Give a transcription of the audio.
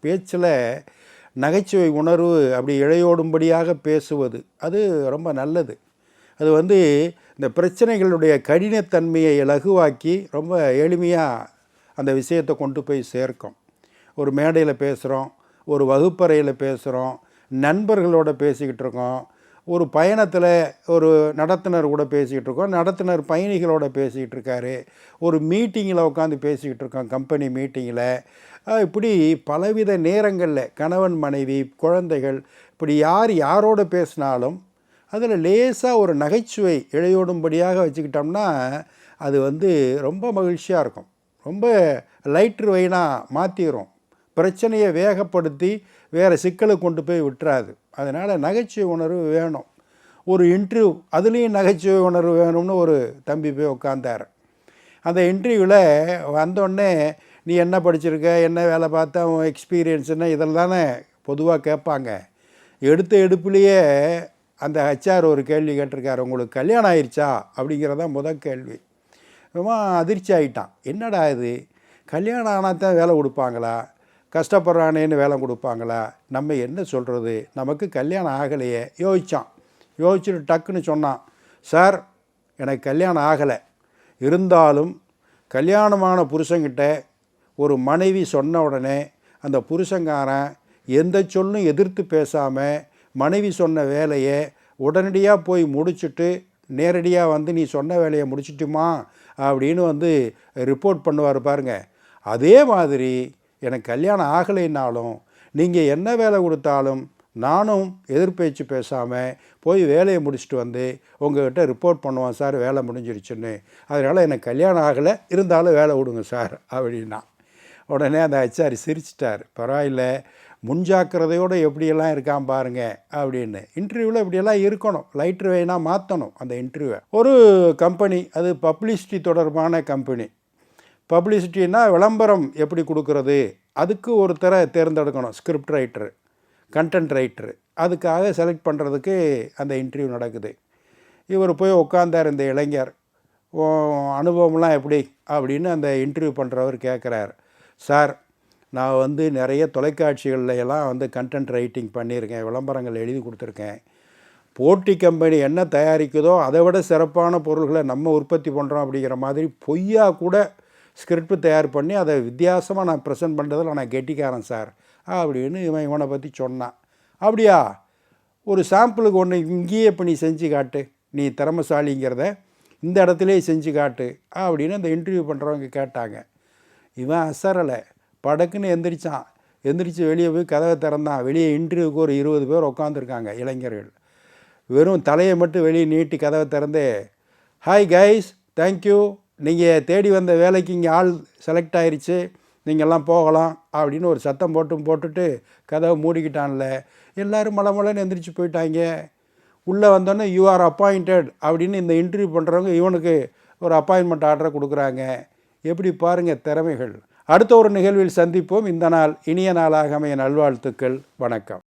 பேச்சில் நகைச்சுவை உணர்வு அப்படி இழையோடும்படியாக பேசுவது அது ரொம்ப நல்லது. அது இந்த பிரச்சனைகளுடைய கடினத்தன்மையை இலகுவாக்கி ரொம்ப எளிமையாக அந்த விஷயத்தை கொண்டு போய் சேர்க்கும். ஒரு மேடையில் பேசுகிறோம், ஒரு வகுப்பறையில் பேசுகிறோம், நண்பர்களோட பேசிக்கிட்டு இருக்கோம், ஒரு பயணத்தில் ஒரு நடத்துனர் கூட பேசிக்கிட்டு இருக்கோம், நடத்துனர் பயணிகளோட பேசிக்கிட்டு இருக்காரு, ஒரு மீட்டிங்கில் உட்காந்து பேசிக்கிட்டு இருக்கோம், கம்பெனி மீட்டிங்கில். இப்படி பலவித நேரங்களில் கணவன் மனைவி குழந்தைகள் இப்படி யாரோட பேசினாலும் அதில் லேசாக ஒரு நகைச்சுவை இழையோடும்படியாக வச்சுக்கிட்டோம்னா அது ரொம்ப மகிழ்ச்சியாக இருக்கும். ரொம்ப லைட்ரு வெயினாக மாற்றிடும், பிரச்சனையை வேகப்படுத்தி வேறு சிக்கலை கொண்டு போய் விட்டுறாது. அதனால் நகைச்சுவை உணர்வு வேணும். ஒரு இன்டர்வியூ அதுலேயும் நகைச்சுவை உணர்வு வேணும்னு ஒரு தம்பி போய் உட்காந்தார். அந்த இன்டர்வியூவில் வந்தோடனே நீ என்ன படிச்சிருக்க, என்ன வேலை பார்த்தா, உன் எக்ஸ்பீரியன்ஸுன்னு இதில் தானே பொதுவாக கேட்பாங்க. எடுப்புலேயே அந்த ஹெச்ஆர் ஒரு கேள்வி கேட்டிருக்காரு, உங்களுக்கு கல்யாணம் ஆயிடுச்சா அப்படிங்கிறதான் முதல் கேள்வி. ரொம்ப அதிர்ச்சி ஆகிட்டான். என்னடா இது, கல்யாணம் ஆனால் தான் வேலை கொடுப்பாங்களா, கஷ்டப்படுறானேன்னு வேலை கொடுப்பாங்களா, நம்ம என்ன சொல்கிறது, நமக்கு கல்யாணம் ஆகலையே. யோசிச்சுட்டு டக்குன்னு சொன்னான், சார் எனக்கு கல்யாணம் ஆகலை, இருந்தாலும் கல்யாணமான புருஷங்கிட்ட ஒரு மனைவி சொன்ன உடனே அந்த புருஷங்காரன் எந்த சொல்லும் எதிர்த்து பேசாமல் மனைவி சொன்ன வேலையை உடனடியாக போய் முடிச்சுட்டு நேரடியாக நீ சொன்ன வேலையை முடிச்சிட்டுமா அப்படின்னு ரிப்போர்ட் பண்ணுவார் பாருங்க. அதே மாதிரி எனக்கு கல்யாணம் ஆகலைன்னாலும் நீங்கள் என்ன வேலை கொடுத்தாலும் நானும் எதிர்பேச்சு பேசாமல் போய் வேலையை முடிச்சுட்டு உங்கள்கிட்ட ரிப்போர்ட் பண்ணுவேன் சார், வேலை முடிஞ்சிருச்சுன்னு. அதனால் எனக்கு கல்யாணம் ஆகலை, இருந்தாலும் வேலை விடுங்க சார் அப்படின்னா. உடனே அந்த ஹெச்ஆர் சிரிச்சிட்டார். பரவாயில்ல, முன்ஜாக்கிரதையோடு எப்படியெல்லாம் இருக்கான் பாருங்க அப்படின்னு. இன்டர்வியூவில் இப்படியெல்லாம் இருக்கணும், லைட்ரு வேணால் மாற்றணும் அந்த இன்டர்வியூவை. ஒரு கம்பெனி, அது பப்ளிசிட்டி தொடர்பான கம்பெனி. பப்ளிசிட்டின்னா விளம்பரம் எப்படி கொடுக்கறது, அதுக்கு ஒருத்தரை தேர்ந்தெடுக்கணும், ஸ்கிரிப்ட் ரைட்டரு, கண்டென்ட் ரைட்டரு. அதுக்காக செலக்ட் பண்ணுறதுக்கு அந்த இன்டர்வியூ நடக்குது. இவர் போய் உட்காந்தார். இந்த இளைஞர், அனுபவம்லாம் எப்படி அப்படின்னு அந்த இன்டர்வியூ பண்ணுறவர் கேட்குறார். சார், நான் நிறைய தொலைக்காட்சிகளில் எல்லாம் கண்டென்ட் ரைட்டிங் பண்ணியிருக்கேன், விளம்பரங்கள் எழுதி கொடுத்துருக்கேன். போட்டி கம்பெனி என்ன தயாரிக்குதோ அதை விட சிறப்பான பொருள்களை நம்ம உற்பத்தி பண்ணுறோம் அப்படிங்கிற மாதிரி பொய்யா கூட ஸ்கிரிப்ட் தயார் பண்ணி அதை வித்தியாசமாக நான் ப்ரெசென்ட் பண்ணுறதில் நான் கெட்டிக்காரன் சார் அப்படின்னு இவனை பற்றி சொன்னான். அப்படியா, ஒரு சாம்பிளுக்கு ஒன்று இங்கேயே இப்போ நீ செஞ்சு காட்டு, நீ திறமைசாலிங்கிறத இந்த இடத்துலையே செஞ்சு காட்டு அப்படின்னு அந்த இன்டர்வியூ பண்ணுறவங்க கேட்டாங்க. இவன் அசரலை, படக்குன்னு எந்திரிச்சு வெளியே போய் கதவை திறந்தான். வெளியே இன்டர்வியூக்கு ஒரு 20 பேர் உட்காந்துருக்காங்க, இளைஞர்கள். வெறும் தலையை மட்டும் வெளியே நீட்டி கதவை திறந்து, ஹாய் கைஸ், தேங்க்யூ, நீங்கள் தேடி வந்த வேலைக்கு இங்கே ஆள் செலக்ட் ஆகிருச்சு, நீங்கள்லாம் போகலாம் அப்படின்னு ஒரு சத்தம் போட்டுட்டு கதவை மூடிக்கிட்டான்ல. எல்லோரும் மலமலன்னு எந்திரிச்சு போயிட்டாங்க. உள்ளே வந்தோன்னே யூ ஆர் அப்பாயிண்டட் அப்படின்னு இந்த இன்டர்வியூ பண்ணுறவங்க இவனுக்கு ஒரு அப்பாயின்மெண்ட் ஆர்டரை கொடுக்குறாங்க. எப்படி பாருங்கள் திறமைகள். அடுத்த ஒரு நிகழ்வில் சந்திப்போம். இந்த நாள் இனிய நாளாக அமைய நல்வாழ்த்துக்கள். வணக்கம்.